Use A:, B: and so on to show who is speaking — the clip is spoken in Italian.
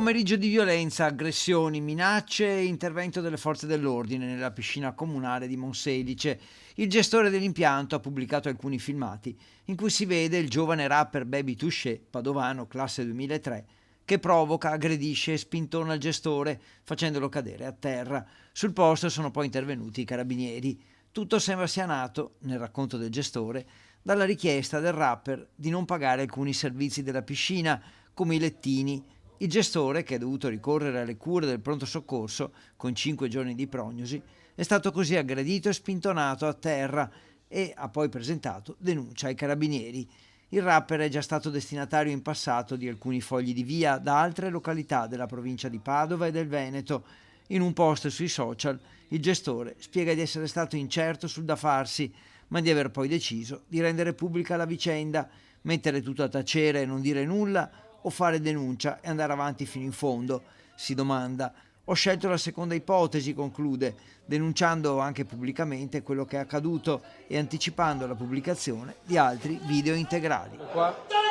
A: pomeriggio di violenza, aggressioni, minacce e intervento delle forze dell'ordine nella piscina comunale di Monselice. Il gestore dell'impianto ha pubblicato alcuni filmati in cui si vede il giovane rapper Baby Touché, padovano, classe 2003, che provoca, aggredisce e spintona il gestore facendolo cadere a terra. Sul posto sono poi intervenuti i carabinieri. Tutto sembra sia nato, nel racconto del gestore, dalla richiesta del rapper di non pagare alcuni servizi della piscina, come i lettini. Il gestore, che ha dovuto ricorrere alle cure del pronto soccorso con 5 giorni di prognosi, è stato così aggredito e spintonato a terra e ha poi presentato denuncia ai carabinieri. Il rapper è già stato destinatario in passato di alcuni fogli di via da altre località della provincia di Padova e del Veneto. In un post sui social, il gestore spiega di essere stato incerto sul da farsi, ma di aver poi deciso di rendere pubblica la vicenda, mettere tutto a tacere e non dire nulla, o fare denuncia e andare avanti fino in fondo. Si domanda. Ho scelto la seconda ipotesi, conclude, denunciando anche pubblicamente quello che è accaduto e anticipando la pubblicazione di altri video integrali.
B: Qua.